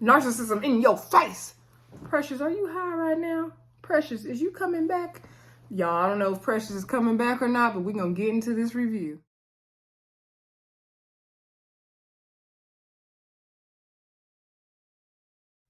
Narcissism in your face. Precious, are you high right now? Precious, is you coming back? Y'all, I don't know if Precious is coming back or not, but we're going to get into this review.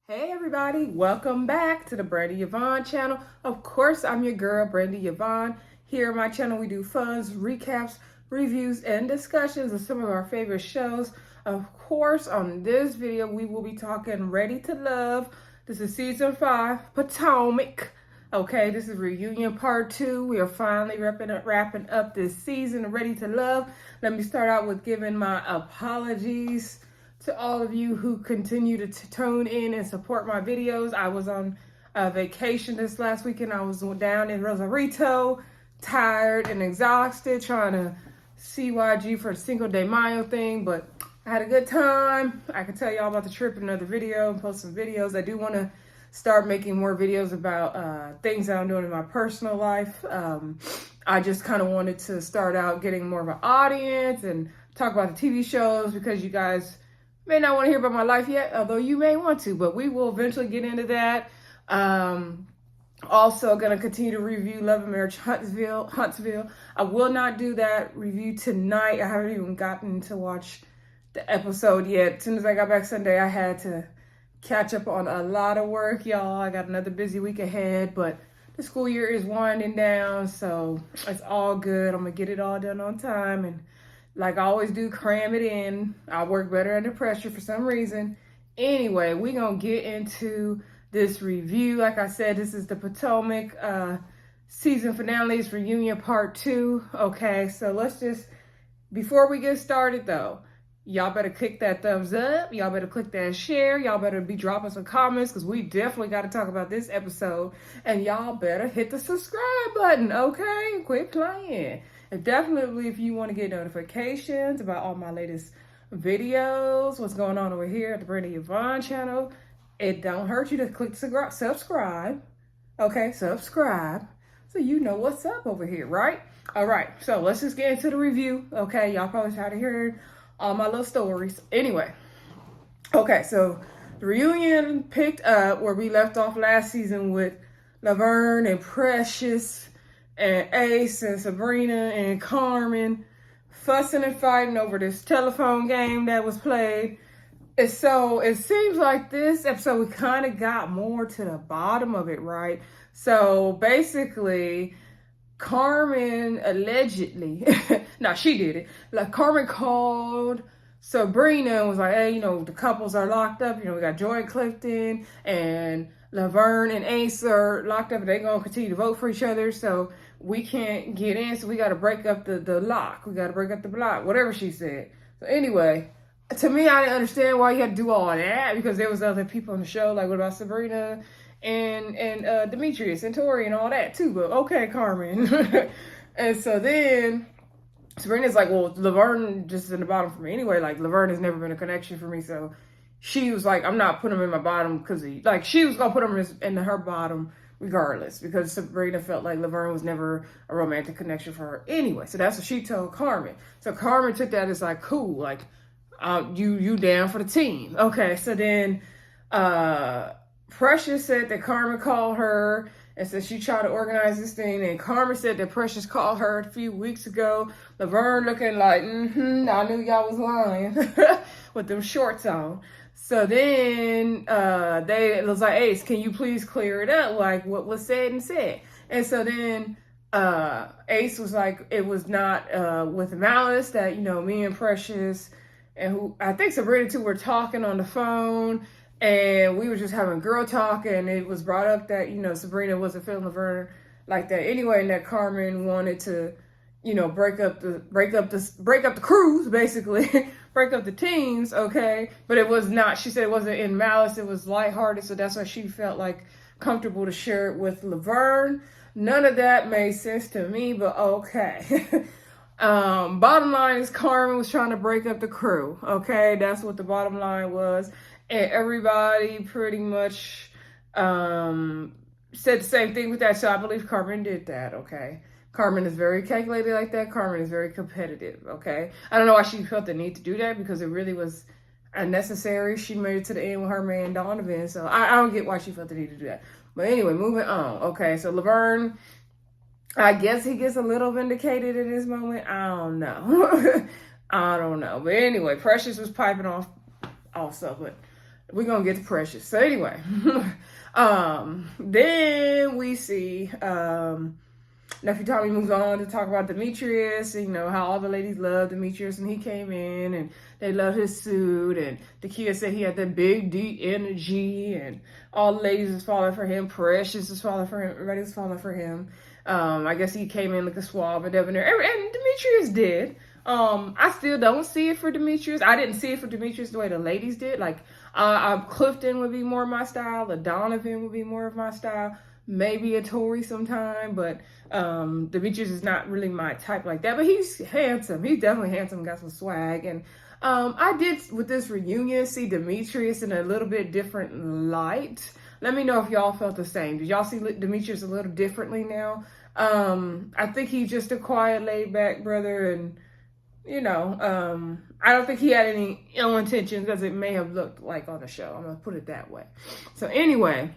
Hey everybody, welcome back to the Brandy Yvonne channel. Of course, I'm your girl, Brandy Yvonne. Here on my channel, we do funs, recaps, reviews, and discussions of some of our favorite shows. Of course, on this video, we will be talking Ready to Love. This is season 5, Potomac. Okay, this is reunion part 2. We are finally wrapping up this season of Ready to Love. Let me start out with giving my apologies to all of you who continue to tune in and support my videos. I was on vacation this last weekend. I was down in Rosarito, tired and exhausted, trying to CYG for the Cinco de Mayo thing, but I had a good time. I can tell y'all about the trip in another video and post some videos. I do want to start making more videos about things that I'm doing in my personal life. I just kind of wanted to start out getting more of an audience and talk about the TV shows because you guys may not want to hear about my life yet, although you may want to, but we will eventually get into that. Also going to continue to review Love and Marriage Huntsville. I will not do that review tonight. I haven't even gotten to watch the episode yet. As soon as I got back Sunday, I had to catch up on a lot of work, y'all. I got another busy week ahead, but the school year is winding down, so it's all good. I'm going to get it all done on time, and like I always do, cram it in. I work better under pressure for some reason. Anyway, we're going to get into this review. Like I said, this is the Potomac season finale's reunion part 2. Okay, so let's just, before we get started though, y'all better click that thumbs up. Y'all better click that share. Y'all better be dropping some comments because we definitely got to talk about this episode. And y'all better hit the subscribe button, okay? Quit playing. And definitely, if you want to get notifications about all my latest videos, what's going on over here at the Brandy Yvonne channel, it don't hurt you to click subscribe. Okay, subscribe, so you know what's up over here, right? All right, so let's just get into the review. Okay, y'all probably tired of hearing all my little stories. Anyway, okay, so the reunion picked up where we left off last season with Laverne and Precious and Ace and Sabrina and Carmen fussing and fighting over this telephone game that was played. And so it seems like this episode, we kind of got more to the bottom of it, right? So basically, Carmen allegedly, no, she did it. Like Carmen called Sabrina and was like, hey, the couples are locked up. We got Joi and Clifton and Laverne and Ace are locked up and they're going to continue to vote for each other. So we can't get in. So we got to break up the lock. We got to break up the block, whatever she said. So anyway, to me, I didn't understand why you had to do all that because there was other people on the show. Like, what about Sabrina and Demetrius and Tori and all that too? But okay, Carmen. And so then Sabrina's like, well, Laverne just is in the bottom for me anyway. Like, Laverne has never been a connection for me. So she was like, I'm not putting him in my bottom because she was going to put him in her bottom regardless because Sabrina felt like Laverne was never a romantic connection for her anyway. So that's what she told Carmen. So Carmen took that as like, cool, like, you down for the team. Okay, so then Precious said that Carmen called her and said she tried to organize this thing, and Carmen said that Precious called her a few weeks ago. Laverne looking like, I knew y'all was lying with them shorts on. So then it was like, Ace, can you please clear it up? Like, what was said and said? And so then Ace was like, it was not with malice that, me and Precious and who I think Sabrina too were talking on the phone, and we were just having girl talk, and it was brought up that, Sabrina wasn't feeling Laverne like that anyway, and that Carmen wanted to, break up the crews, basically, break up the teams, okay? But it was not, she said it wasn't in malice, it was lighthearted, so that's why she felt like comfortable to share it with Laverne. None of that made sense to me, but okay. Bottom line is Carmen was trying to break up the crew. Okay, that's what the bottom line was. And everybody pretty much said the same thing with that. So I believe Carmen did that, okay? Carmen is very calculated like that. Carmen is very competitive, okay? I don't know why she felt the need to do that because it really was unnecessary. She made it to the end with her man Donovan, so I don't get why she felt the need to do that. But anyway, moving on. Okay, so Laverne, I guess he gets a little vindicated in this moment. I don't know. I don't know. But anyway, Precious was piping off also, but we're gonna get to Precious. So anyway, then we see Nephew Tommy moves on to talk about Demetrius, you know, how all the ladies love Demetrius, and he came in and they love his suit, and Dakya said he had that big D energy, and all the ladies was falling for him. Precious was falling for him. Everybody was falling for him. I guess he came in looking suave and debonair, and Demetrius did. I still don't see it for Demetrius. I didn't see it for Demetrius the way the ladies did. Like, Clifton would be more my style. A Donovan would be more of my style. Maybe a Tory sometime, but Demetrius is not really my type like that. But he's handsome. He's definitely handsome. Got some swag. And I did, with this reunion, see Demetrius in a little bit different light. Let me know if y'all felt the same. Did y'all see Demetrius a little differently now? I think he's just a quiet, laid-back brother, and you know, I don't think he had any ill intentions, as it may have looked like on the show. I'm gonna put it that way. So anyway,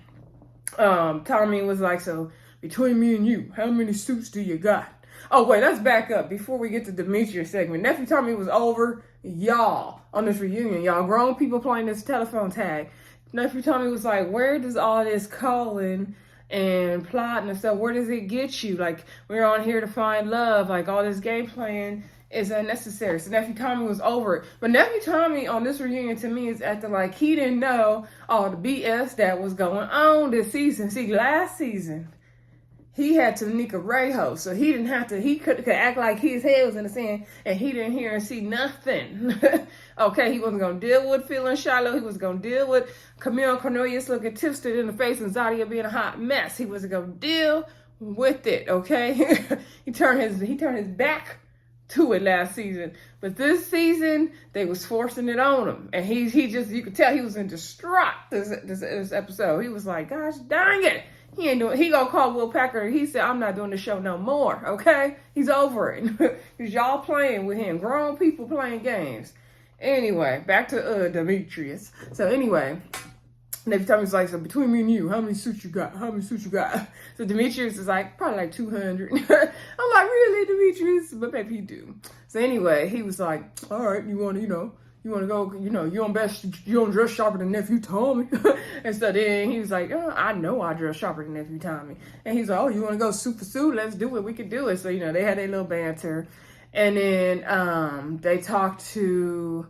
Tommy was like, so between me and you, how many suits do you got? Oh wait, let's back up before we get to Demetrius segment. Nephew Tommy was over y'all on this reunion. Y'all grown people playing this telephone tag. Nephew Tommy was like, where does all this calling and plotting and stuff, where does it get you? Like, we're on here to find love. Like, all this game playing is unnecessary. So Nephew Tommy was over it. But Nephew Tommy on this reunion, to me, is acting like he didn't know all the BS that was going on this season. See, last season, he had Tanika Rayho, so he didn't have to, he could act like his head was in the sand and he didn't hear and see nothing. Okay, he wasn't going to deal with feeling shallow. He was going to deal with Camille Cornelius looking twisted in the face and Zadia being a hot mess. He wasn't going to deal with it, okay? he turned his back to it last season. But this season, they was forcing it on him. And he just, you could tell he was in distraught this episode. He was like, gosh dang it. He gonna call Will Packer. He said, I'm not doing the show no more, okay? He's over it. Because y'all playing with him. Grown people playing games. Anyway, back to Demetrius. So anyway, Nephew Tommy's like, so between me and you, how many suits you got? How many suits you got? So Demetrius is like, probably like 200. I'm like, really, Demetrius? But maybe he do. So anyway, he was like, all right, you want to go, you don't dress sharper than Nephew Tommy. And so then he was like, oh, I know I dress sharper than Nephew Tommy. And he's like, oh, you want to go suit for suit? Let's do it. We could do it. So, they had a little banter. And then they talked to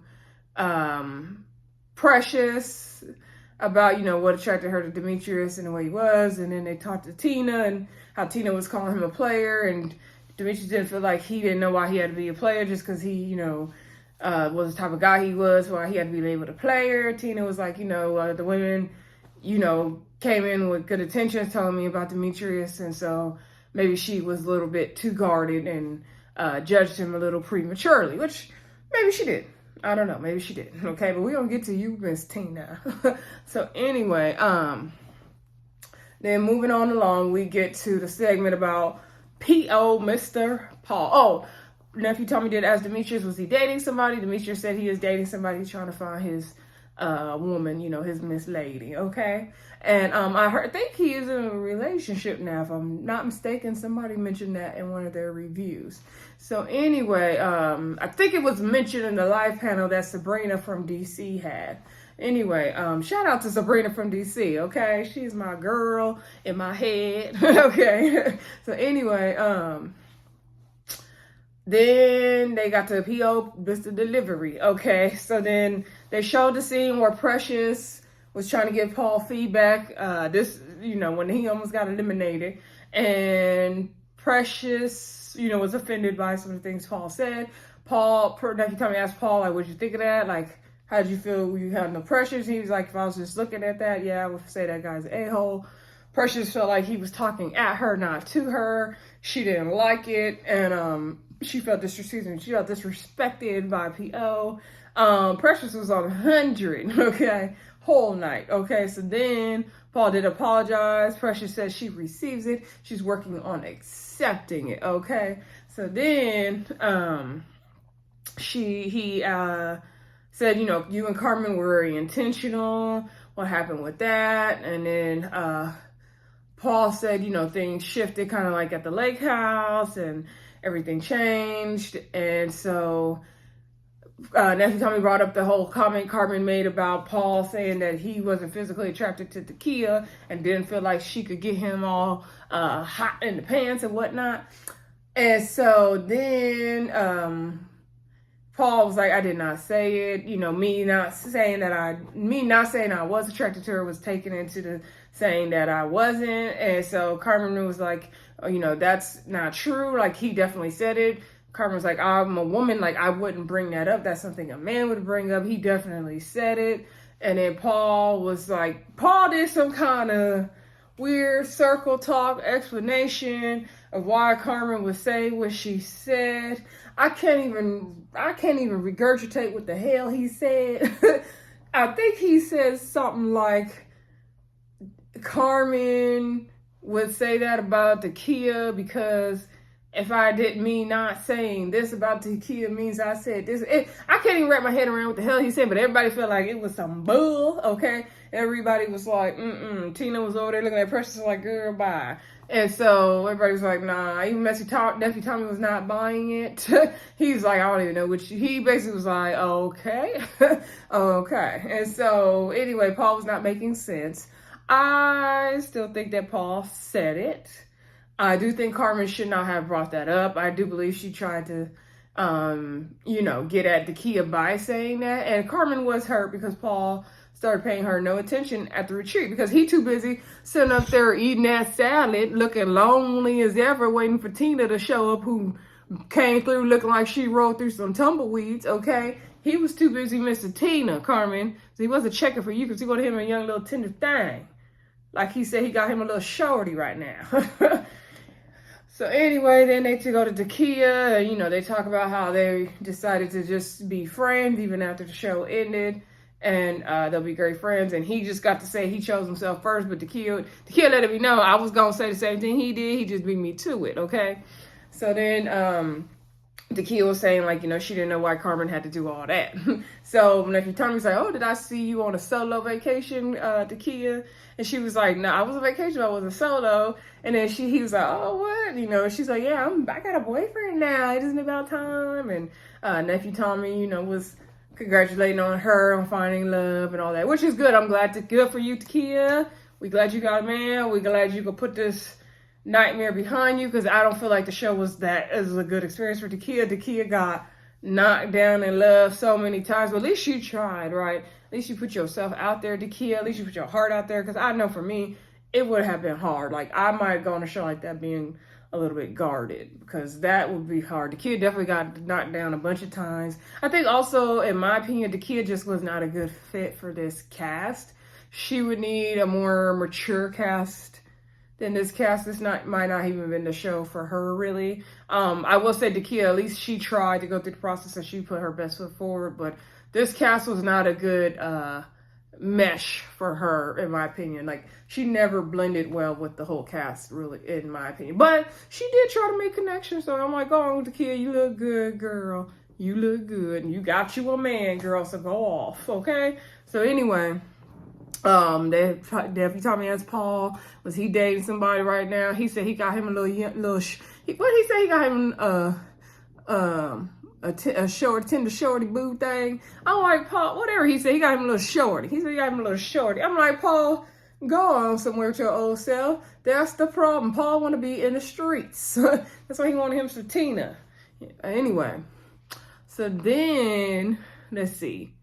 Precious about, what attracted her to Demetrius and the way he was. And then they talked to Tina and how Tina was calling him a player. And Demetrius didn't feel like he didn't know why he had to be a player just because he, was the type of guy he was, why he had to be labeled a player. Tina was like, the women, came in with good intentions telling me about Demetrius. And so maybe she was a little bit too guarded and judged him a little prematurely, which maybe she did. I don't know. Maybe she did. Okay, but we're going to get to you, Miss Tina. So anyway, then moving on along, we get to the segment about P.O. Mr. Paul. Oh, Nephew Tommy did ask Demetrius, was he dating somebody? Demetrius said he is dating somebody. He's trying to find his woman, his Miss Lady, okay? And I think he is in a relationship now, if I'm not mistaken. Somebody mentioned that in one of their reviews. So anyway, I think it was mentioned in the live panel that Sabrina from DC had. Anyway, shout out to Sabrina from DC, okay? She's my girl in my head, okay? So anyway, then they got to P.O. Mr. Delivery, okay? So then they showed the scene where Precious was trying to give Paul feedback. When he almost got eliminated. And Precious, was offended by some of the things Paul said. Nephew Tommy asked Paul, like, what'd you think of that? Like, how'd you feel you had no Precious? He was like, if I was just looking at that, yeah, I would say that guy's an a-hole. Precious felt like he was talking at her, not to her. She didn't like it. And, she felt disrespected by P.O. Precious was on 100, okay, whole night, okay. So then Paul did apologize. Precious says she receives it. She's working on accepting it, okay. So then he said, you and Carmen were very intentional. What happened with that? And then Paul said, things shifted kind of like at the lake house and everything changed. And so nephew Tommy brought up the whole comment Carmen made about Paul saying that he wasn't physically attracted to Dakya and didn't feel like she could get him all hot in the pants and whatnot. And so then Paul was like, I did not say it. Me not saying I was attracted to her was taken into the saying that I wasn't. And so Carmen was like, that's not true. Like, he definitely said it. Carmen was like, I'm a woman. Like, I wouldn't bring that up. That's something a man would bring up. He definitely said it. And then Paul did some kind of weird circle talk explanation of why Carmen would say what she said. I can't even regurgitate what the hell he said. I think he said something like Carmen would say that about Dakya because if I didn't mean not saying this about Dakya means I said this. I can't even wrap my head around what the hell he said, but everybody felt like it was some bull, okay? Everybody was like, Tina was over there looking at Precious like, girl, bye. And so everybody was like, nah. Even nephew Tommy was not buying it. He's like, I don't even know which. He basically was like, okay. Okay. And so anyway, Paul was not making sense. I still think that Paul said it. I do think Carmen should not have brought that up. I do believe she tried to, get at Dakya by saying that. And Carmen was hurt because Paul started paying her no attention at the retreat because he too busy sitting up there eating that salad, looking lonely as ever, waiting for Tina to show up, who came through looking like she rolled through some tumbleweeds, okay? He was too busy missing Tina, Carmen. So he wasn't checking for you because he wanted him a young little tender thing. Like he said, he got him a little shorty right now. So anyway, then they go to Dakya, they talk about how they decided to just be friends even after the show ended, and they'll be great friends. And he just got to say he chose himself first, but Dakya let me know I was gonna say the same thing he did. He just beat me to it, okay? So then Dakya was saying, like, she didn't know why Carmen had to do all that. So nephew Tommy's like, oh, did I see you on a solo vacation, Dakya? And she was like, no, I was on vacation, I wasn't solo. And then he was like, oh, what? She's like, yeah, I got a boyfriend now. Isn't it about time? And nephew Tommy, was congratulating on her on finding love and all that, which is good. I'm glad. Good for you, Dakya. We glad you got a man. We glad you could put this nightmare behind you, because I don't feel like the show was a good experience for Dakya. Dakya got knocked down in love so many times, but at least you tried, right? At least you put yourself out there, Dakya. At least you put your heart out there, because I know for me, it would have been hard. Like, I might go on a show like that being a little bit guarded, because that would be hard. Dakya definitely got knocked down a bunch of times. I think also, in my opinion, Dakya just was not a good fit for this cast. She would need a more mature cast than this cast. This might not even been the show for her, really. I will say Dakya, at least she tried to go through the process and she put her best foot forward, but this cast was not a good mesh for her, in my opinion. Like, she never blended well with the whole cast, really, in my opinion. But she did try to make connections, so I'm like, go on, Dakya, you look good, girl. You look good, and you got you a man, girl, so go off, okay? So anyway, Nephew Tommy asked Paul, was he dating somebody right now? He said he got him a little what did he say? He got him a short, tender shorty boo thing. I'm like, Paul, whatever he said, he got him a little shorty. He said he got him a little shorty. I'm like, Paul, go on somewhere with your old self. That's the problem. Paul want to be in the streets. That's why he wanted him some Tina. Anyway, so then, let's see.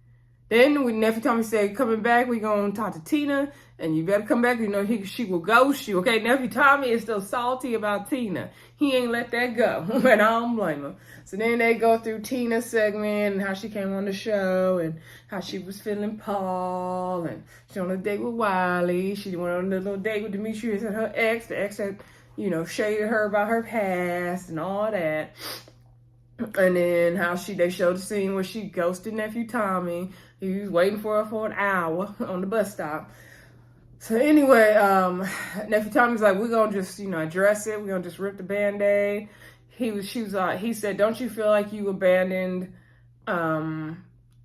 Then nephew Tommy said, coming back, we gonna talk to Tina, and you better come back. She will ghost you. Okay, nephew Tommy is still salty about Tina. He ain't let that go, and I don't blame him. So then they go through Tina's segment and how she came on the show and how she was feeling Paul, and she on a date with Wiley. She went on a little date with Demetrius and her ex. The ex had, shaded her about her past and all that. And then how they showed the scene where she ghosted nephew Tommy. He was waiting for her for an hour on the bus stop. So anyway, nephew Tommy's like, we're gonna just, address it. We're gonna just rip the Band-Aid. He said, don't you feel like you abandoned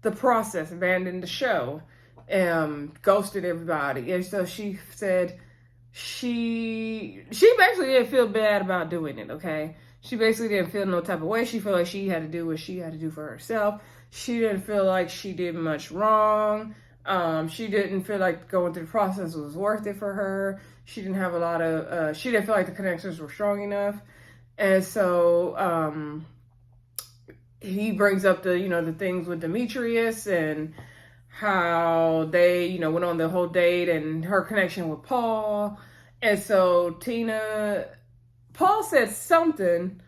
the process, abandoned the show, ghosted everybody. And so she said she basically didn't feel bad about doing it, okay? She basically didn't feel no type of way. She felt like she had to do what she had to do for herself. She didn't feel like she did much wrong. She didn't feel like going through the process was worth it for her. She didn't have a lot of, she didn't feel like the connections were strong enough. And so, he brings up the, the things with Demetrius and how they, went on the whole date and her connection with Paul. And so Paul said something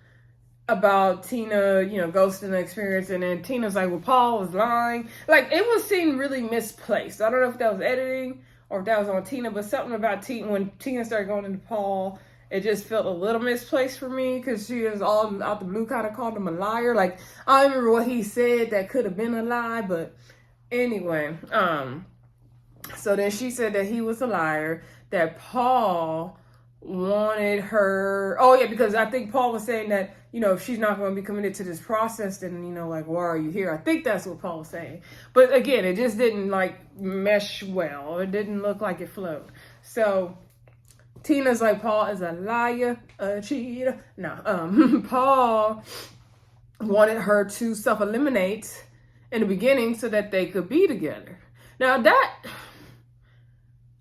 about Tina, ghosting the experience, and then Tina's like, well, Paul was lying. Like, it was seen really misplaced. I don't know if that was editing or if that was on Tina, but something about Tina, when Tina started going into Paul, it just felt a little misplaced for me, because she was all out the blue kind of called him a liar. Like, I don't remember what he said that could have been a lie, but anyway, so then she said that he was a liar, that Paul wanted her, because I think Paul was saying that, if she's not going to be committed to this process, then, like, why are you here? I think that's what Paul was saying. But again, it just didn't, like, mesh well. It didn't look like it flowed. So Tina's like, Paul is a liar, a cheater. No, Paul wanted her to self-eliminate in the beginning so that they could be together. Now that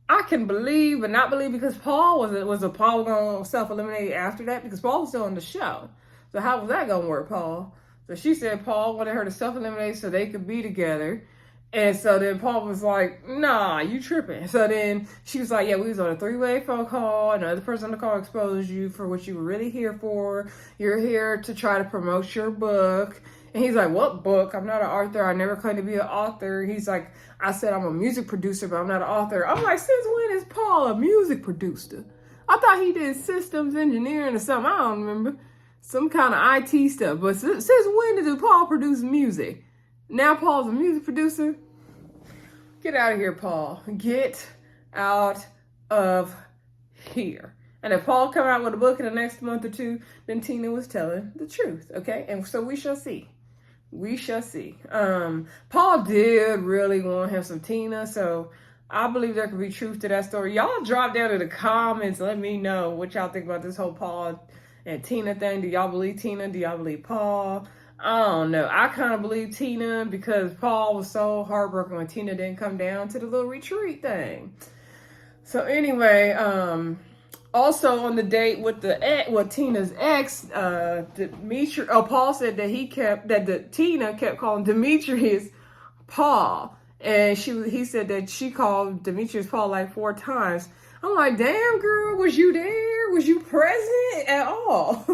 I can believe but not believe, because Paul was Paul going to self-eliminate after that? Because Paul was still on the show. So how was that going to work, Paul? So she said Paul wanted her to self-eliminate so they could be together. And so then Paul was like, nah, you tripping. So then she was like, yeah, we was on a 3-way phone call. Another person on the call exposed you for what you were really here for. You're here to try to promote your book. And he's like, what book? I'm not an author. I never claimed to be an author. He's like, I said I'm a music producer, but I'm not an author. I'm like, since when is Paul a music producer? I thought he did systems engineering or something. I don't remember. Some kind of IT stuff. But since when did Paul produce music? Now Paul's a music producer? Get out of here, Paul. Get out of here. And if Paul come out with a book in the next month or two, then Tina was telling the truth, okay? And so we shall see. We shall see. Paul did really want him some Tina, so I believe there could be truth to that story. Y'all drop down in the comments. Let me know what y'all think about this whole Paul and Tina thing. Do y'all believe Tina? Do y'all believe Paul? I don't know. I kind of believe Tina, because Paul was so heartbroken when Tina didn't come down to the little retreat thing. So anyway, also on the date with Tina's ex, Demetrius. Paul said that Tina kept calling Demetrius Paul, and he said that she called Demetrius Paul like 4 times. I'm like, damn girl, was you there? Was you present at all?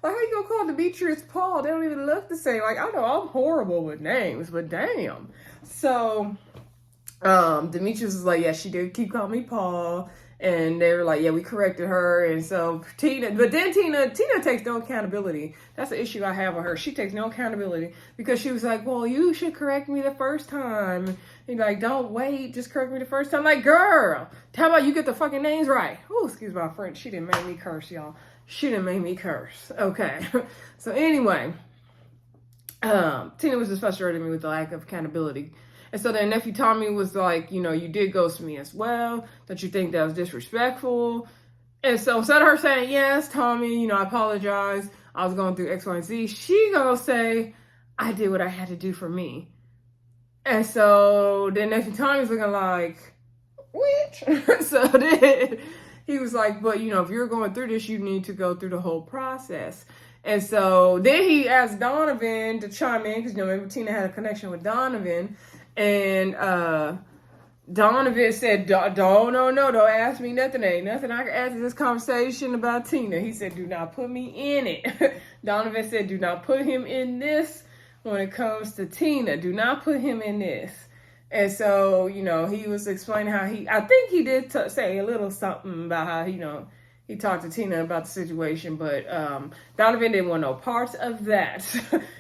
Like, how you gonna call Demetrius Paul? They don't even look the same. Like, I know I'm horrible with names, but damn. So, Demetrius was like, yeah, she did keep calling me Paul. And they were like, yeah, we corrected her. And so Tina takes no accountability. That's the issue I have with her. She takes no accountability, because she was like, well, you should correct me the first time. And you're like, don't wait, just correct me the first time. Like, girl, how about you get the fucking names right? Oh, excuse my French. She didn't make me curse, y'all. She didn't make me curse. Okay. So anyway, Tina was just frustrating me with the lack of accountability. And so then nephew Tommy was like, you did ghost me as well. Don't you think that was disrespectful? And so instead of her saying, yes, Tommy, I apologize, I was going through X, Y, and Z, she gonna say, I did what I had to do for me. And so then nephew Tommy's looking like, which? So then he was like, but, if you're going through this, you need to go through the whole process. And so then he asked Donovan to chime in, because, remember Tina had a connection with Donovan. And Donovan said, don't ask me nothing. Ain't nothing I can add to this conversation about Tina. He said, do not put me in it. Donovan said, do not put him in this when it comes to Tina. Do not put him in this. And so, he was explaining how I think he did say a little something about how, he talked to Tina about the situation, but Donovan didn't want no parts of that.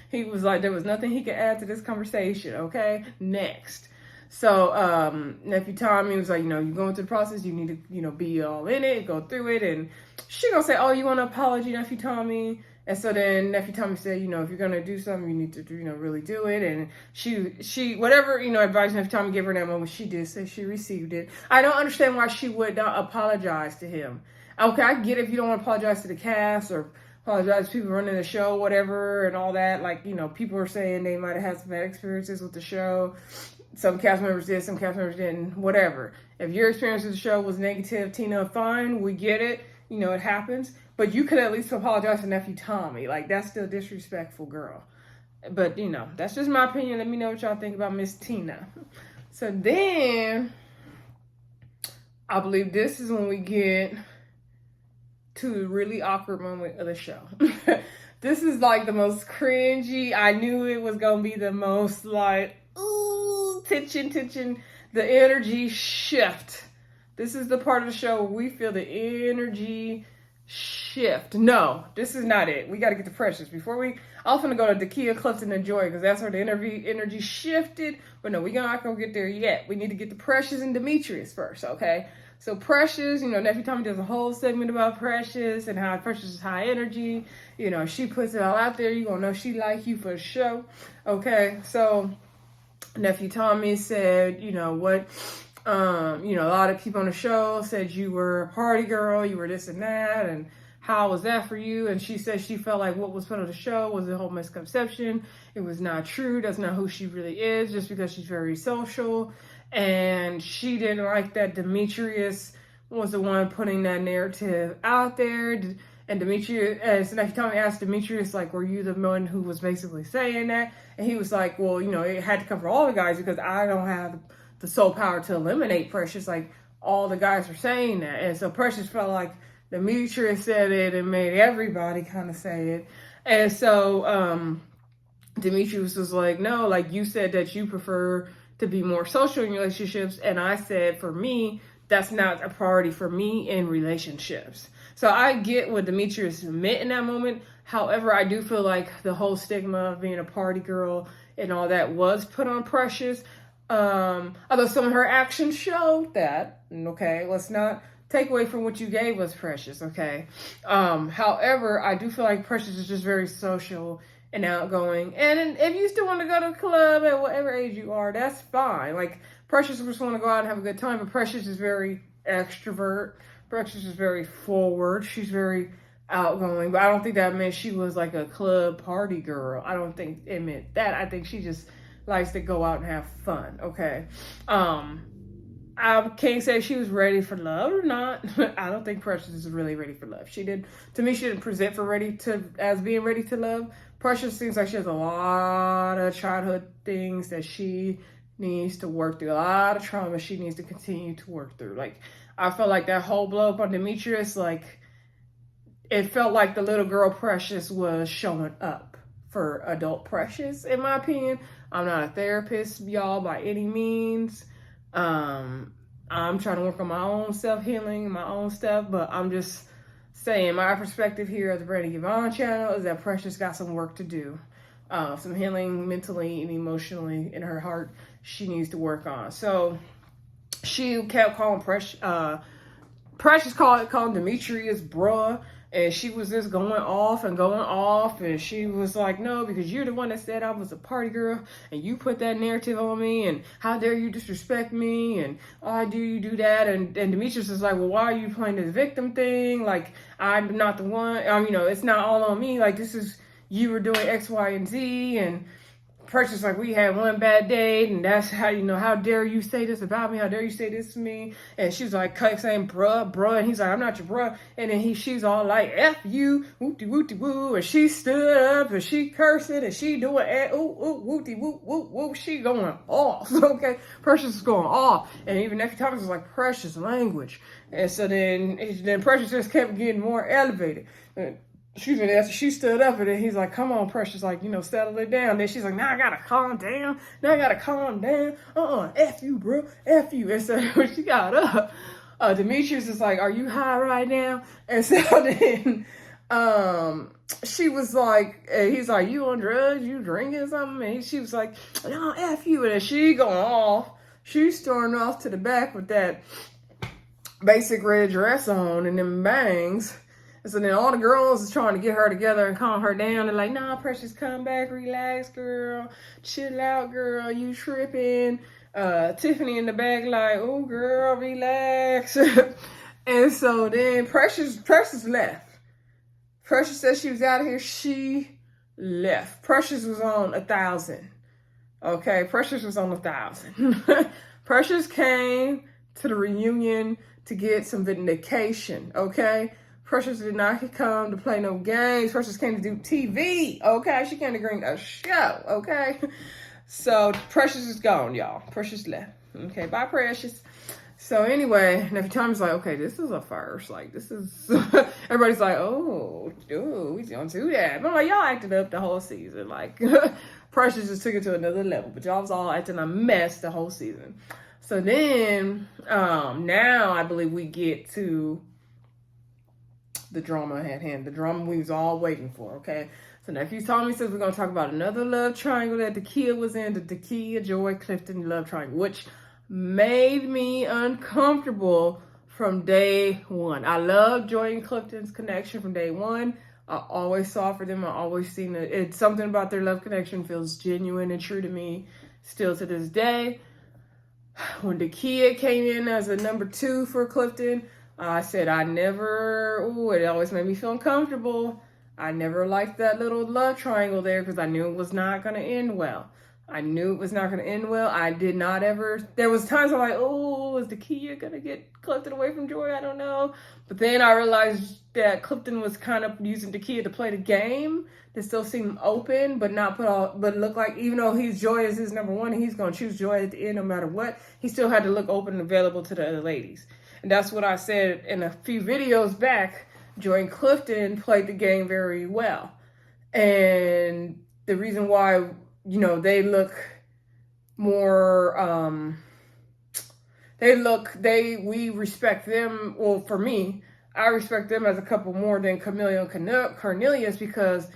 He was like, there was nothing he could add to this conversation, okay? Next. So nephew Tommy was like, you're going through the process, you need to, be all in it, go through it. And she gonna say, oh, you want an apology, nephew Tommy? And so then Nephew Tommy said, if you're going to do something, you need to, really do it. And she whatever, advice Nephew Tommy gave her in that moment, she did say she received it. I don't understand why she would not apologize to him. Okay, I get it if you don't want to apologize to the cast or apologize to people running the show, whatever, and all that. Like, people are saying they might have had some bad experiences with the show. Some cast members did, some cast members didn't, whatever. If your experience with the show was negative, Tina, fine, we get it. It happens. But you could at least apologize to Nephew Tommy. Like, that's still disrespectful, girl. But, that's just my opinion. Let me know what y'all think about Miss Tina. So then, I believe this is when we get to the really awkward moment of the show. This is like the most cringy. I knew it was going to be the most like, ooh, tension, the energy shift. This is the part of the show where we feel the energy shift. No, this is not it. We got to get to Precious. Before we, I was going to go to Dakya, Clifton, and Joi because that's where the energy shifted. But no, we're not going to get there yet. We need to get to Precious and Demetrius first, okay? So Precious, Nephew Tommy does a whole segment about Precious and how Precious is high energy. She puts it all out there. You're going to know she like you for the show. Okay, so Nephew Tommy said, a lot of people on the show said you were a party girl, you were this and that, and how was that for you? And she said she felt like what was put on the show was a whole misconception. It was not true. That's not who she really is, just because she's very social. And she didn't like that Demetrius was the one putting that narrative out there. And Demetrius, as Nephew Tommy asked Demetrius, like, were you the one who was basically saying that? And he was like, well, it had to come for all the guys because I don't have the sole power to eliminate Precious. Like, all the guys were saying that. And so Precious felt like Demetrius said it and made everybody kind of say it. And so Demetrius was like, no, like, you said that you prefer to be more social in relationships. And I said, for me, that's not a priority for me in relationships. So I get what Demetrius meant in that moment. However, I do feel like the whole stigma of being a party girl and all that was put on Precious. Although some of her actions showed that, okay, let's not take away from what you gave us, Precious, okay? However, I do feel like Precious is just very social and outgoing. And if you still want to go to a club at whatever age you are, that's fine. Like, Precious just want to go out and have a good time, but Precious is very extrovert. Precious is very forward. She's very outgoing, but I don't think that meant she was like a club party girl. I don't think it meant that. I think she just likes to go out and have fun, okay? I can't say she was ready for love or not. I don't think Precious is really ready for love. She didn't present for as being ready to love. Precious seems like she has a lot of childhood things that she needs to work through, a lot of trauma she needs to continue to work through. Like, I felt like that whole blow up on Demetrius, like, it felt like the little girl Precious was showing up for adult Precious, in my opinion. I'm not a therapist, y'all, by any means. I'm trying to work on my own self-healing, my own stuff, but I'm just saying my perspective here at the Brandy Yvonne channel is that Precious got some work to do. Some healing mentally and emotionally in her heart she needs to work on. So she kept calling Precious calling Demetrius bruh. And she was just going off. And she was like, no, because you're the one that said I was a party girl. And you put that narrative on me. And how dare you disrespect me. And why do you do that? And Demetrius is like, well, why are you playing this victim thing? Like, I'm not the one. It's not all on me. Like, this is, you were doing X, Y, and Z. And Precious, like, we had one bad date, and that's how, how dare you say this about me? How dare you say this to me? And she's like, kept saying, bruh, and he's like, I'm not your bruh. And then she's all like, F you, wooty wooty woo. And she stood up, and she cursing, and she doing, ooh, wooty woo, woo, woo. She going off, okay? Precious is going off. And even Nephew Tommy was like, Precious language. And so then Precious just kept getting more elevated. After she stood up, and then he's like, come on, Precious, like, settle it down. Then she's like, now I gotta calm down. F you, bro, F you. And so when she got up, Demetrius is like, are you high right now? And so then she was like, and he's like, you on drugs, you drinking something? And she was like, no, F you. And then she going off. She's storming off to the back with that basic red dress on and them bangs. And so then all the girls is trying to get her together and calm her down. They're like, nah, Precious, come back, relax, girl. Chill out, girl. You tripping. Tiffany in the back like, oh, girl, relax. And so then Precious left. Precious said she was out of here. She left. Precious was on 1,000. Okay, Precious was on 1,000. Precious came to the reunion to get some vindication, okay? Precious did not come to play no games. Precious came to do TV, okay? She came to bring a show, okay? So Precious is gone, y'all. Precious left. Okay, bye, Precious. So anyway, and every time it's like, okay, this is a first. Like, this is... Everybody's like, oh, dude, we don't do that. But I'm like, y'all acted up the whole season. Like, Precious just took it to another level. But y'all was all acting a mess the whole season. So then, now I believe we get to the drama at hand. The drama we was all waiting for, okay? So nephew Tommy says we're going to talk about another love triangle that Dakya was in. The Dakya, Joi, Clifton love triangle, which made me uncomfortable from day one. I love Joi and Clifton's connection from day one. I always saw for them. I always seen it. It's something about their love connection feels genuine and true to me still to this day. When Dakya came in as a number 2 for Clifton, I said it always made me feel uncomfortable. I never liked that little love triangle there because I knew it was not going to end well. I did not ever, there was times I'm like, oh, is Dakya going to get Clifton away from Joi? I don't know. But then I realized that Clifton was kind of using Dakya to play the game that still seemed open, but look like, even though Joi is his number 1, and he's going to choose Joi at the end no matter what, he still had to look open and available to the other ladies. And that's what I said in a few videos back. Joi and Clifton played the game very well. And the reason why, they look more, we respect them. Well, for me, I respect them as a couple more than Camille and Cornelius, because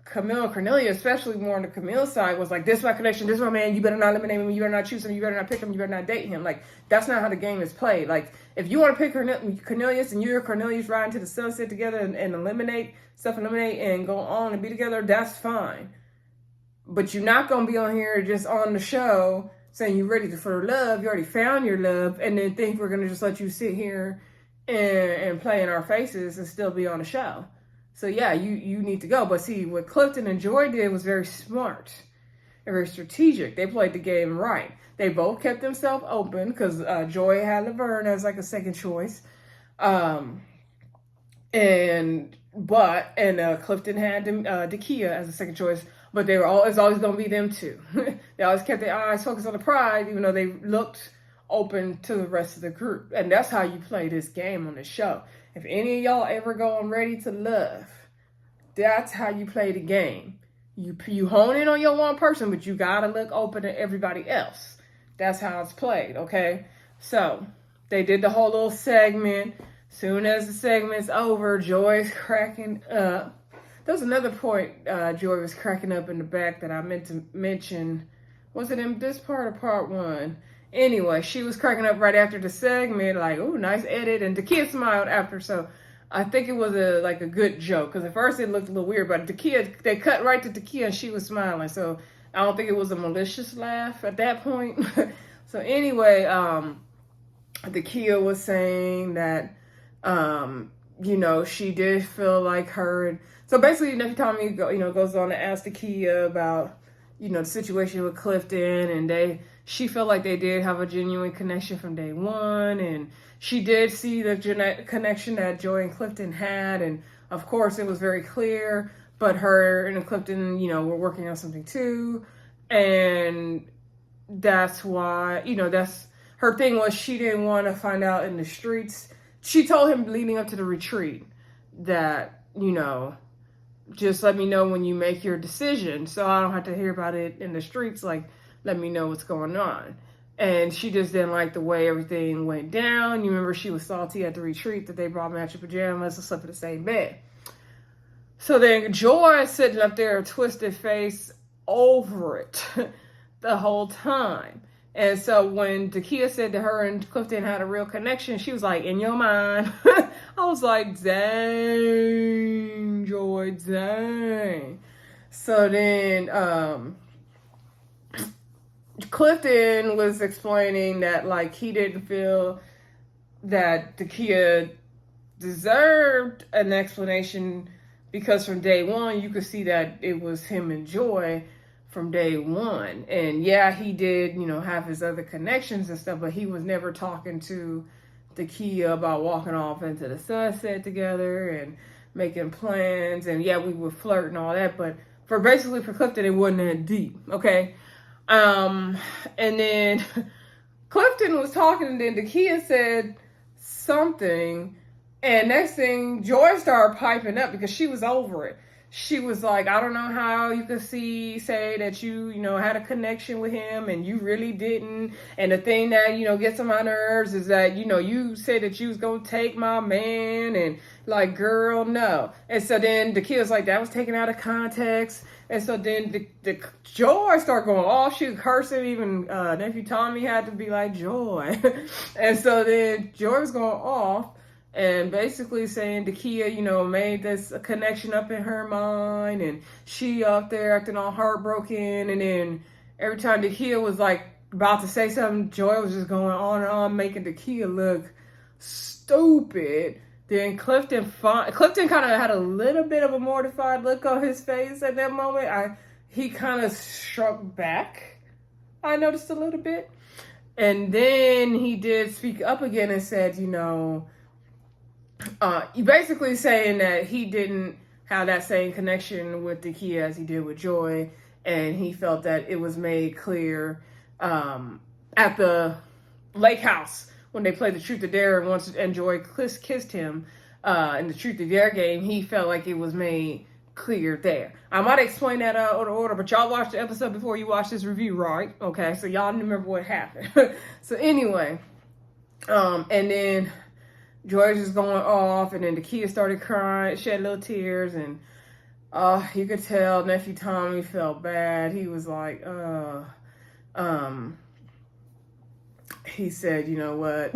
Camille and Cornelius, especially more on the Camille side, was like, this is my connection, this is my man, you better not eliminate him, you better not choose him, you better not pick him, you better not date him. Like, that's not how the game is played. Like, if you want to pick Cornelius and you and Cornelius ride into the sunset together and eliminate and go on and be together, that's fine. But you're not going to be on here just on the show saying you're ready for love. You already found your love, and then think we're going to just let you sit here and play in our faces and still be on the show. So yeah, you need to go. But see, what Clifton and Joi did was very smart and very strategic. They played the game right. They both kept themselves open because Joi had Laverne as like a second choice. And Clifton had Dakya as a second choice. But it's always going to be them two. They always kept their eyes focused on the prize, even though they looked open to the rest of the group. And that's how you play this game on the show. If any of y'all ever go on Ready to Love, that's how you play the game. You hone in on your one person, but you got to look open to everybody else. That's how it's played, okay? So they did the whole little segment. Soon as the segment's over, Joy's cracking up. There was another point Joi was cracking up in the back that I meant to mention. Was it in this part or part 1? Anyway, she was cracking up right after the segment, like, oh, nice edit. And Dakya smiled after, so I think it was a good joke. Because at first it looked a little weird, but Dakya, they cut right to Dakya and she was smiling. So I don't think it was a malicious laugh at that point. So anyway, Dakya was saying that, she did feel like her. And so basically, every time he goes on to ask Dakya about, the situation with Clifton, and she felt like they did have a genuine connection from day one, and she did see the connection that Joi and Clifton had, and of course it was very clear, but her and Clifton, were working on something too, and that's why, that's her thing was she didn't want to find out in the streets. She told him leading up to the retreat that, just let me know when you make your decision so I don't have to hear about it in the streets. Like, let me know what's going on. And she just didn't like the way everything went down. You remember she was salty at the retreat that they brought matching pajamas and slept in the same bed. So then Joi sitting up there, a twisted face over it the whole time. And so when Dakya said that her and Clifton had a real connection, she was like, in your mind. I was like, dang, Joy, dang. So then Clifton was explaining that, like, he didn't feel that Dakya deserved an explanation because from day one you could see that it was him and Joy from day one. And yeah, he did, have his other connections and stuff, but he was never talking to Dakya about walking off into the sunset together and making plans. And yeah, we would flirt and all that, but for Clifton, it wasn't that deep, okay? And then Clifton was talking, and then Dakya said something, and next thing, Joy started piping up because she was over it. She was like, I don't know how you could say that you had a connection with him and you really didn't. And the thing that, gets on my nerves is that, you said that you was going to take my man, and like, girl, no. And so then the kid's like, that was taken out of context. And so then the Joy started going off. She was cursing. Even nephew Tommy had to be like, Joy. And so then Joy was going off. And basically saying Dakya, made this connection up in her mind, and she up there acting all heartbroken. And then every time Dakya was like about to say something, Joy was just going on and on, making Dakya look stupid. Then Clifton kind of had a little bit of a mortified look on his face at that moment. He kind of shrunk back, I noticed a little bit. And then he did speak up again and said, basically saying that he didn't have that same connection with Dakya as he did with Joy, and he felt that it was made clear at the lake house when they played the Truth or Dare, and Joy kissed him in the Truth or Dare game. He felt like it was made clear there. I might explain that out of order, but y'all watched the episode before you watched this review, right? Okay, so y'all remember what happened. So anyway, and then Joy was going off, and then the kids started crying, shed little tears, and you could tell nephew Tommy felt bad. He was like, he said, you know what,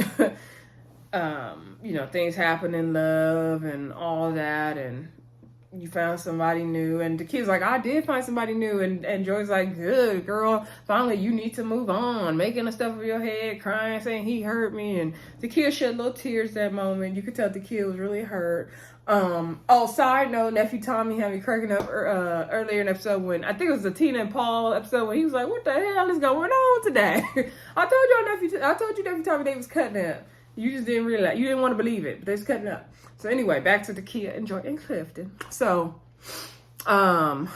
things happen in love and all that, and you found somebody new. And the kid's like, I did find somebody new. And Joy's like, good girl, finally you need to move on, making the stuff of your head, crying, saying he hurt me. And the kid shed little tears that moment. You could tell the kid was really hurt. Side note, nephew Tommy had me cracking up earlier in the episode when, I think it was the Tina and Paul episode, when he was like, what the hell is going on today? I told you nephew Tommy they was cutting up. You just didn't realize, you didn't want to believe it, but they was cutting up. So anyway, back to Dakya and Joi and Clifton. So, let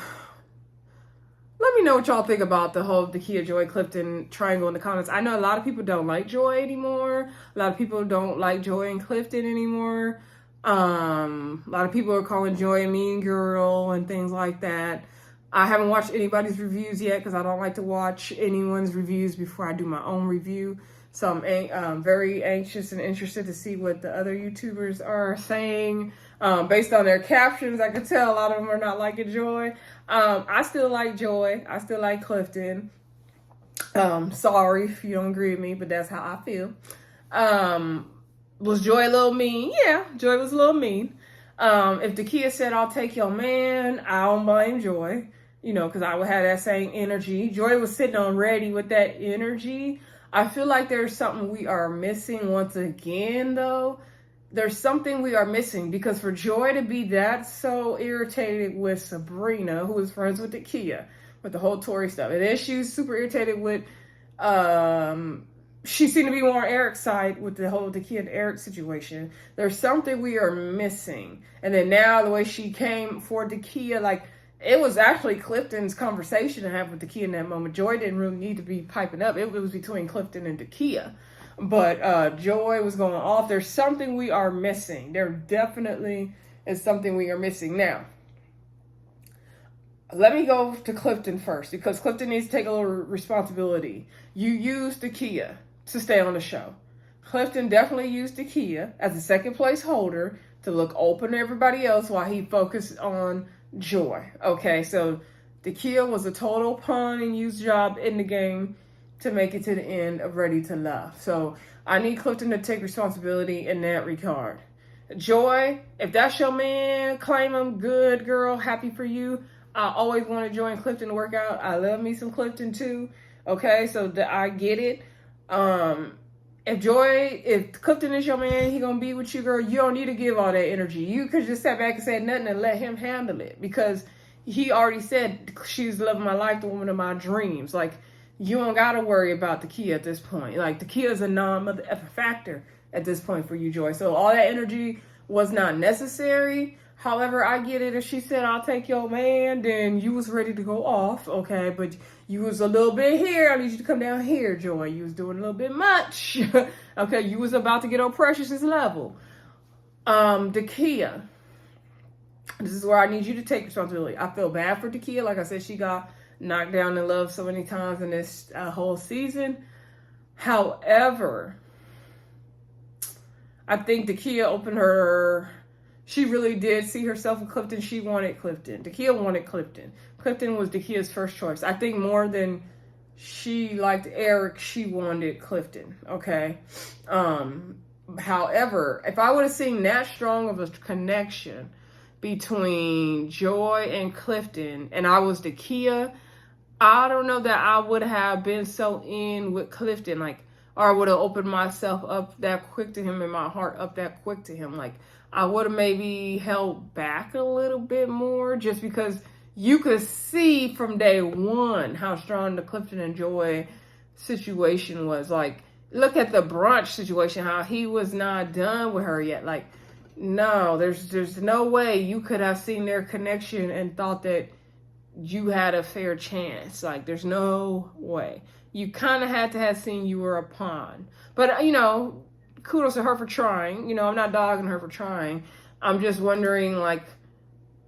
me know what y'all think about the whole Dakya, Joi, Clifton triangle in the comments. I know a lot of people don't like Joi anymore. A lot of people don't like Joi and Clifton anymore. A lot of people are calling Joi a mean girl and things like that. I haven't watched anybody's reviews yet because I don't like to watch anyone's reviews before I do my own review. So I'm very anxious and interested to see what the other YouTubers are saying. Based on their captions, I could tell a lot of them are not liking Joi. I still like Joi. I still like Clifton. Sorry if you don't agree with me, but that's how I feel. Was Joi a little mean? Yeah, Joi was a little mean. If Dakya said, I'll take your man, I don't blame Joi. Because I would have that same energy. Joi was sitting on ready with that energy. I feel like there's something we are missing once again, though. There's something we are missing, because for Joi to be that so irritated with Sabrina, who is friends with Dakya, with the whole Tori stuff, and then she was super irritated with, she seemed to be more on Eric's side with the whole Dakya and Eric situation. There's something we are missing. And then now the way she came for Dakya, like, it was actually Clifton's conversation to have with Dakya in that moment. Joi didn't really need to be piping up. It was between Clifton and Dakya. But Joi was going off. There's something we are missing. There definitely is something we are missing. Now, let me go to Clifton first, because Clifton needs to take a little responsibility. You used Dakya to stay on the show. Clifton definitely used Dakya as a second place holder to look open to everybody else while he focused on Joi. Okay, so Dakya was a total pawn and use job in the game. to make it to the end of Ready to Love. So I need Clifton to take responsibility in that regard. Joi, if that's your man, claim him. Good girl, happy for you. I always want to join Clifton to work out. I love me some Clifton too. Okay, so I get it. If Clifton is your man, he gonna be with you, girl. You don't need to give all that energy. You could just sit back and say nothing and let him handle it, because he already said she's the love of my life, the woman of my dreams. Like, you don't gotta worry about Dakya at this point. Like, Dakya is a non-mother effer factor at this point for you, Joi. So all that energy was not necessary. However, I get it. If she said, I'll take your man, then you was ready to go off, okay? But you was a little bit here. I need you to come down here, Joi. You was doing a little bit much. Okay, you was about to get on Precious's level. Dakya, this is where I need you to take responsibility. I feel bad for Dakya. Like I said, she got knocked down in love so many times in this whole season. However, I think Dakya opened her... She really did see herself with Clifton. She wanted Clifton. Dakya wanted Clifton. Clifton was Dakya's first choice. I think more than she liked Eric, she wanted Clifton. Okay. However, if I would have seen that strong of a connection between Joi and Clifton, and I was Dakya, I don't know that I would have been so in with Clifton, like, or I would have opened myself up that quick to him and my heart up that quick to him. Like, I would have maybe held back a little bit more, just because you could see from day one how strong the Clifton and Joi situation was. Like, look at the brunch situation, how he was not done with her yet. Like, no, there's no way you could have seen their connection and thought that you had a fair chance. Like, there's no way. You kind of had to have seen you were a pawn. But, you know, kudos to her for trying. You know, I'm not dogging her for trying. I'm just wondering, like,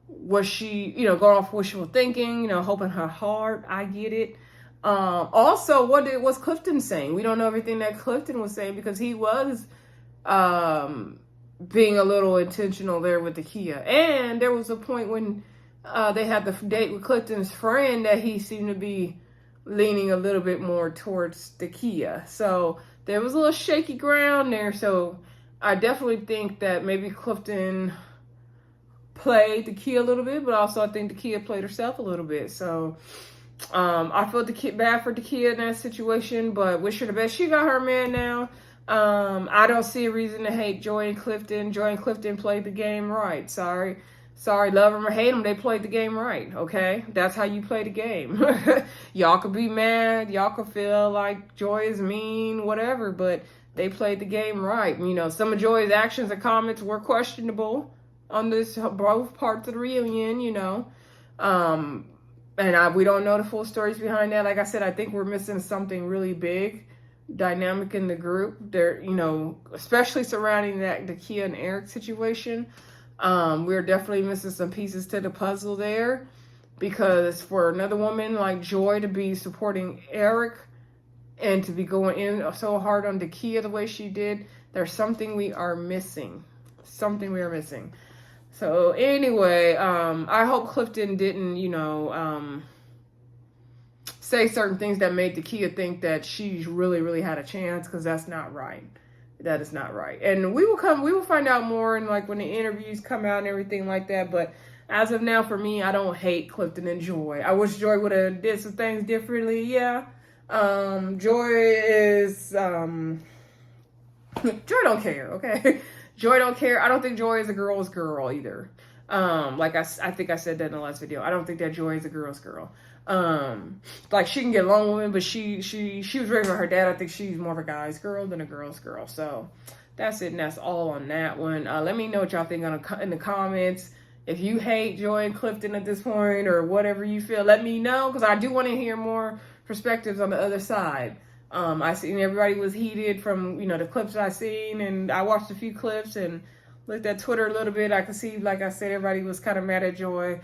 was she, you know, going off wishful thinking, you know, hoping her heart. I get it. Also, what was Clifton saying? We don't know everything that Clifton was saying, because he was being a little intentional there with Dakya. And there was a point when they had the date with Clifton's friend that he seemed to be leaning a little bit more towards Dakya. So there was a little shaky ground there. So I definitely think that maybe Clifton played Dakya a little bit, but also I think Dakya played herself a little bit. So I feel bad for Dakya in that situation, but wish her the best. She got her man now. I don't see a reason to hate Joi and Clifton. Joi and Clifton played the game right. Sorry, love them or hate them, they played the game right, okay? That's how you play the game. Y'all could be mad, y'all could feel like Joi is mean, whatever, but they played the game right. You know, some of Joi's actions and comments were questionable on both parts of the reunion, you know. And we don't know the full stories behind that. Like I said, I think we're missing something really big, dynamic in the group. There, you know, especially surrounding that Dakya and Eric situation. We're definitely missing some pieces to the puzzle there, because for another woman like Joi to be supporting Eric and to be going in so hard on Dakya the way she did, there's something we are missing. So anyway, I hope Clifton didn't, you know, say certain things that made Dakya think that she really had a chance, because that's not right. That is not right. And we will find out more, and like when the interviews come out and everything like that. But as of now, for me, I don't hate Clifton and Joi. I wish Joi would have did some things differently. Yeah. Joi is, Joi don't care. Okay. Joi don't care. I don't think Joi is a girl's girl either. Like I think I said that in the last video. I don't think that Joi is a girl's girl. Like, she can get along with him, but she was raised by her dad. I think she's more of a guy's girl than a girl's girl. So that's it, and that's all on that one. Let me know what y'all think in the comments. If you hate Joi and Clifton at this point, or whatever you feel, let me know, because I do want to hear more perspectives on the other side. I seen everybody was heated from, you know, the clips I seen, and I watched a few clips and looked at Twitter a little bit. I could see, like I said, everybody was kind of mad at Joi.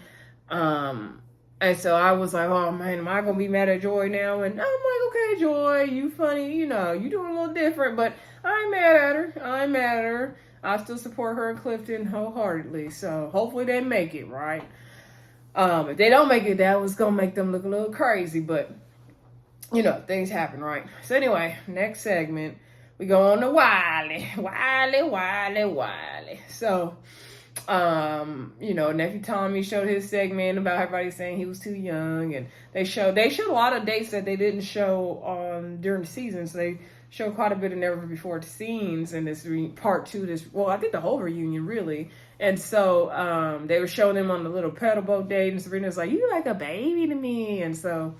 And so I was like, oh man, am I going to be mad at Joi now? And I'm like, okay, Joi, you funny, you know, you doing a little different, but I'm mad at her. I still support her and Clifton wholeheartedly. So hopefully they make it, right? If they don't make it, that was going to make them look a little crazy. But you know, things happen, right? So anyway, next segment, we go on to Wiley. So, you know, nephew Tommy showed his segment about everybody saying he was too young, and they showed a lot of dates that they didn't show during the season. So they showed quite a bit of never before scenes in this part two. I think the whole reunion really. And so they were showing them on the little pedal boat date, and Serena's like, "You like a baby to me," and so.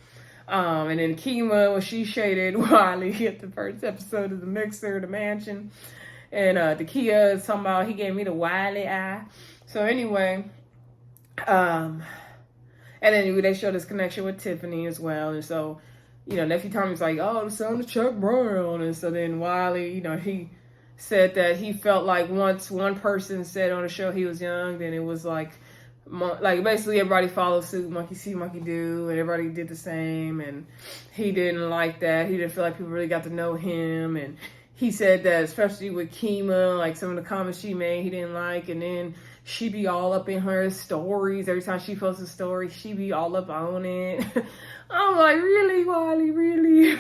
And then Kima, when she shaded Wiley at the first episode of The Mixer, The Mansion. And Dakya is talking about he gave me the Wiley eye. So anyway, and then they showed his connection with Tiffany as well. And so, you know, nephew Tommy's like, "Oh, the son of Chuck Brown." And so then Wiley, you know, he said that he felt like once one person said on the show he was young, then it was like basically everybody followed suit, monkey see, monkey do, and everybody did the same, and he didn't like that. He didn't feel like people really got to know him, and he said that especially with Kima, like some of the comments she made, he didn't like, and then she be all up in her stories. Every time she posts a story, she be all up on it. I'm like, really, Wiley, really?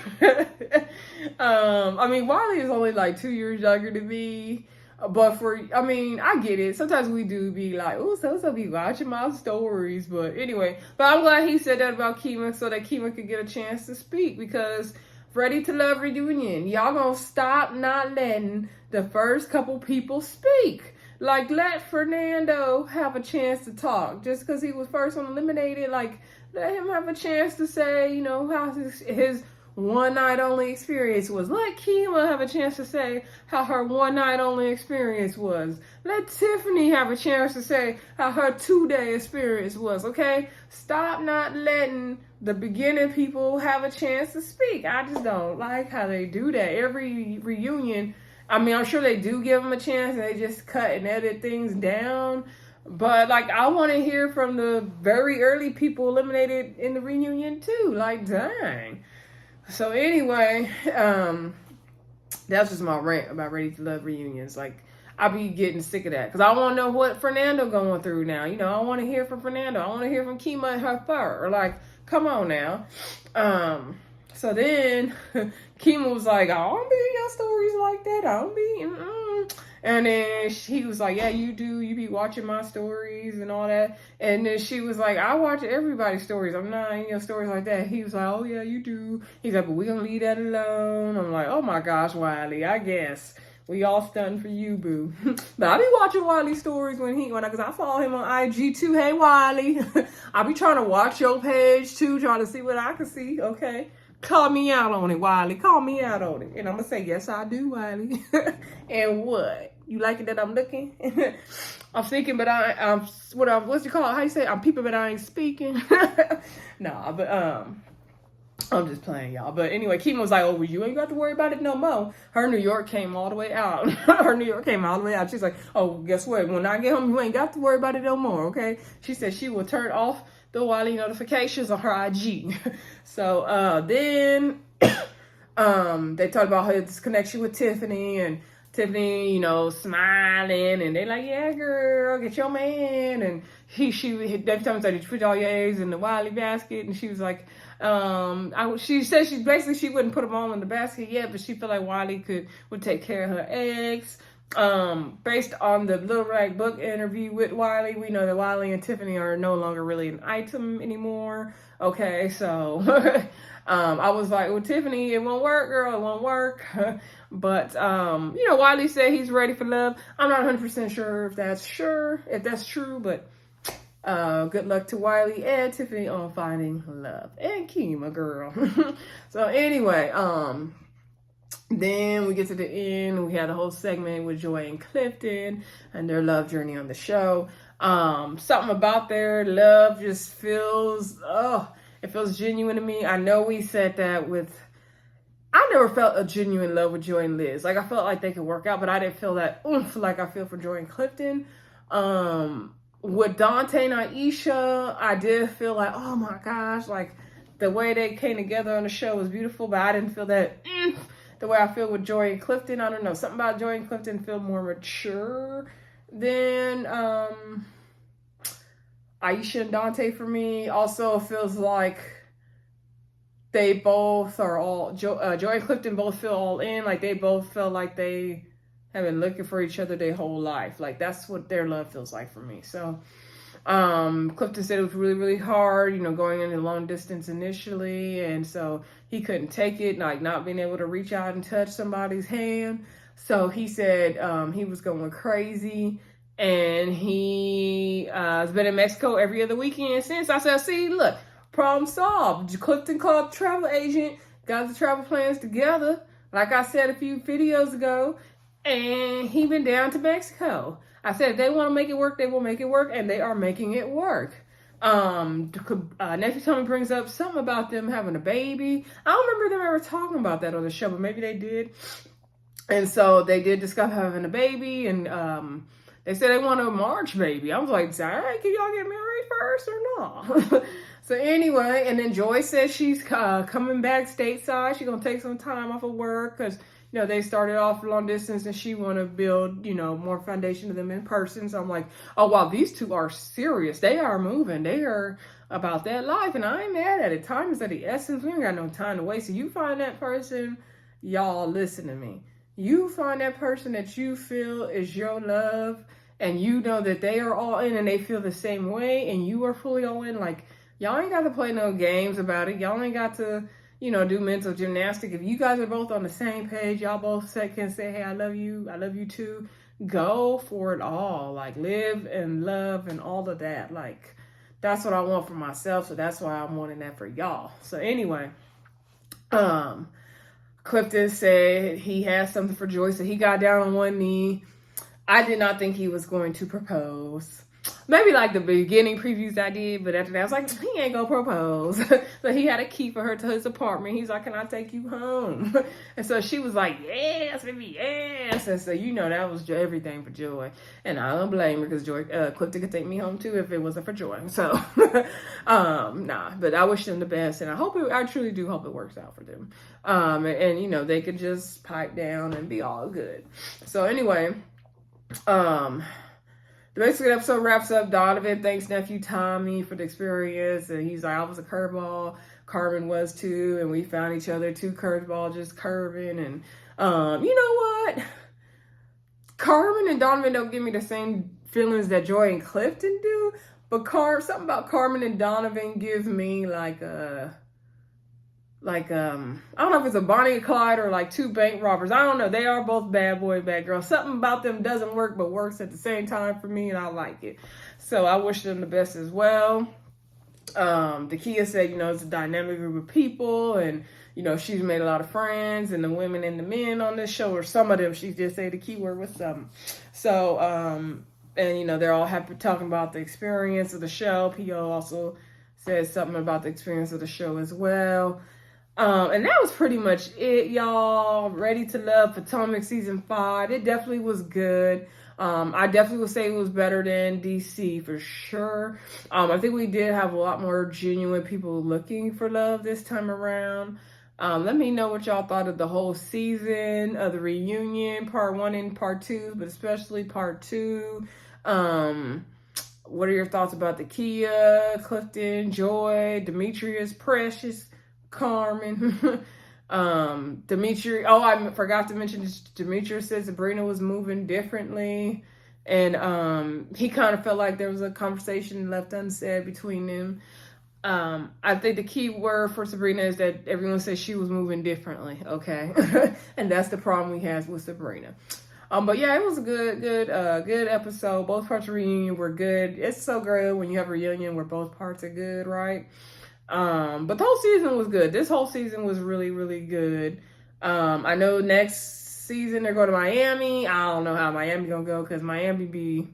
I mean, Wiley is only like 2 years younger than me. But I get it. Sometimes we do be like, "Oh, so be watching my stories." But anyway, I'm glad he said that about Kima so that Kima could get a chance to speak, because Ready to Love reunion, y'all gonna stop not letting the first couple people speak. Like, let Fernando have a chance to talk. Just because he was first one eliminated, like, let him have a chance to say, you know, how his one night only experience was. Let Kima have a chance to say how her one night only experience was. Let Tiffany have a chance to say how her 2-day experience was, okay? Stop not letting the beginning people have a chance to speak. I just don't like how they do that. Every reunion, I mean, I'm sure they do give them a chance and they just cut and edit things down. But, like, I want to hear from the very early people eliminated in the reunion, too. Like, dang. So anyway, that's just my rant about Ready to Love reunions. Like, I be getting sick of that because I want to know what Fernando going through now. You know, I want to hear from Fernando. I want to hear from Kima and her fur. Like, come on now. So then Kima was like, "I don't be in your stories like that. I don't be." And then he was like, "Yeah, you do. You be watching my stories and all that." And then she was like, "I watch everybody's stories. I'm not in your stories like that." He was like, "Oh, yeah, you do." He's like, "But we're going to leave that alone." I'm like, "Oh, my gosh, Wiley, I guess. We all stunned for you, boo." But I be watching Wiley's stories because I follow him on IG too. Hey, Wiley. I be trying to watch your page too, trying to see what I can see, okay? Call me out on it, Wiley. Call me out on it. And I'm going to say, "Yes, I do, Wiley." And what? You like it that I'm looking? I'm thinking, but what's it called? How you say? I'm peeping, but I ain't speaking. Nah, but I'm just playing, y'all. But anyway, Kima was like, "Oh, well, you ain't got to worry about it no more." Her New York came all the way out. She's like, "Oh, guess what? When I get home, you ain't got to worry about it no more, okay?" She said she will turn off the Wiley notifications on her IG. So then they talked about his connection with Tiffany, and Tiffany, you know, smiling, and they like, "Yeah, girl, get your man." And every time I "Put all your eggs in the Wiley basket," and she was like, she said she wouldn't put them all in the basket yet, but she felt like Wiley would take care of her eggs. Based on the Little Rag Book interview with Wiley, we know that Wiley and Tiffany are no longer really an item anymore. Okay, so I was like, "Well, Tiffany, it won't work, girl. It won't work." But you know, Wiley said he's ready for love. I'm not 100% sure if that's true, but good luck to Wiley and Tiffany on finding love, and Kima, girl. So anyway, then we get to the end. We had a whole segment with Joi and Clifton and their love journey on the show. Something about their love just feels, it feels genuine to me. I know we said that I never felt a genuine love with Joi and Liz. Like, I felt like they could work out, but I didn't feel that oomph like I feel for Joi and Clifton. With Dante and Aisha, I did feel like, oh my gosh, like the way they came together on the show was beautiful, but I didn't feel that the way I feel with Joi and Clifton. I don't know, something about Joi and Clifton feel more mature than Aisha and Dante for me. Also feels like they both are all, Joi and Clifton both feel all in. Like, they both feel like they have been looking for each other their whole life. Like, that's what their love feels like for me. So, Clifton said it was really, really hard, you know, going into long distance initially. And so he couldn't take it, like not being able to reach out and touch somebody's hand. So he said he was going crazy. And he has been in Mexico every other weekend since. I said, see, look, problem solved. Clifton called the travel agent, got the travel plans together, like I said a few videos ago, and he been down to Mexico. I said, if they want to make it work, they will make it work, and they are making it work. Nephew Tommy brings up something about them having a baby. I don't remember them ever talking about that on the show, but maybe they did. And so they did discuss having a baby, and they said they want a March baby. I was like, dang, can y'all get married first or not? So anyway, and then Joi says she's coming back stateside. She's going to take some time off of work because, you know, they started off long distance and she want to build, you know, more foundation of them in person. So I'm like, oh, wow, these two are serious. They are moving. They are about that life. And I ain't mad at it. Time is of the essence. We ain't got no time to waste. So you find that person, y'all listen to me. You find that person that you feel is your love and you know that they are all in and they feel the same way and you are fully all in. Like, y'all ain't got to play no games about it. Y'all ain't got to, you know, do mental gymnastics. If you guys are both on the same page, y'all both can say, hey, I love you too. Go for it all. Like, live and love and all of that. Like, that's what I want for myself. So that's why I'm wanting that for y'all. So anyway, Clifton said he has something for Joi. So he got down on one knee. I did not think he was going to propose. Maybe like the beginning previews I did, but after that I was like, he ain't gonna propose. So he had a key for her to his apartment. He's like, can I take you home? And so she was like, yes, baby, yes. And so, you know, that was everything for Joi. And I don't blame her because Clifton could take me home too if it wasn't for Joi. So, nah, but I wish them the best. And I truly do hope it works out for them. And you know, they could just pipe down and be all good. So anyway, the Mexican episode wraps up. Donovan thanks nephew Tommy for the experience, and he's like, I was a curveball, Carmen was too, and we found each other, two curveballs just curving. And you know what? Carmen and Donovan don't give me the same feelings that Joi and Clifton do, but something about Carmen and Donovan gives me like I don't know if it's a Bonnie and Clyde or like two bank robbers. I don't know. They are both bad boy, bad girl. Something about them doesn't work, but works at the same time for me, and I like it. So I wish them the best as well. Dakya said, you know, it's a dynamic group of people, and, you know, she's made a lot of friends, and the women and the men on this show, or some of them, she just said the keyword was some. So, and, you know, they're all happy talking about the experience of the show. P.O. also said something about the experience of the show as well. And that was pretty much it, y'all. Ready to Love Potomac season 5. It definitely was good. I definitely would say it was better than DC for sure. I think we did have a lot more genuine people looking for love this time around. Let me know what y'all thought of the whole season, of the reunion, part 1 and part 2, but especially part 2. What are your thoughts about Dakya, Clifton, Joi, Demetrius, Precious, Carmen, Demetri. Oh, I forgot to mention this. Demetrius said Sabrina was moving differently, and he kind of felt like there was a conversation left unsaid between them. I think the key word for Sabrina is that everyone says she was moving differently. Okay, and that's the problem we have with Sabrina. But yeah, it was a good episode. Both parts of the reunion were good. It's so good when you have a reunion where both parts are good, right? But the whole season was good. This whole season was really, really good. I know next season they're going to Miami. I don't know how Miami gonna go because Miami be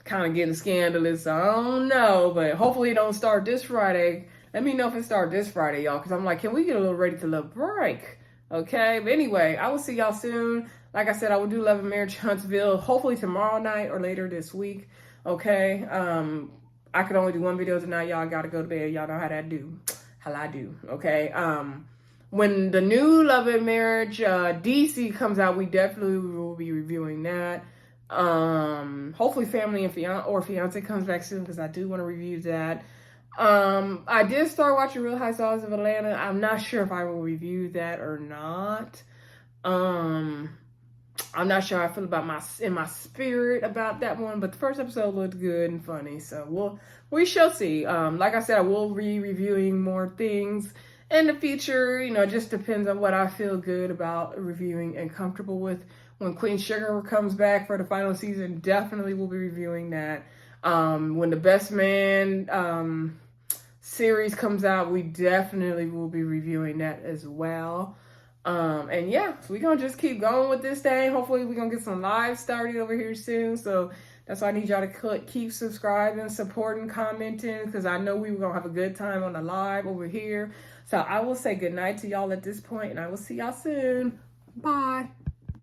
kind of getting scandalous. I don't know, but hopefully it don't start this Friday. Let me know if it starts this Friday, y'all, because I'm like, can we get a little Ready to Love break? Okay, but anyway, I will see y'all soon. Like I said, I will do Love and Marriage Huntsville hopefully tomorrow night or later this week. Okay, I could only do one video tonight. Y'all gotta go to bed. Y'all know how I do. Okay. When the new Love and Marriage DC comes out, we definitely will be reviewing that. Hopefully Family and Fiance comes back soon because I do want to review that. I did start watching Real Housewives of Atlanta. I'm not sure if I will review that or not. I'm not sure how I feel about my spirit about that one, but the first episode looked good and funny, so we shall see. Like I said, I will be reviewing more things in the future. You know, it just depends on what I feel good about reviewing and comfortable with. When Queen Sugar comes back for the final season, definitely will be reviewing that. When the Best Man series comes out, we definitely will be reviewing that as well. And yeah, so we're gonna just keep going with this thing. Hopefully we're gonna get some live started over here soon. So that's why I need y'all to keep subscribing, supporting, commenting, because I know we were gonna have a good time on the live over here. So I will say goodnight to y'all at this point, and I will see y'all soon. Bye.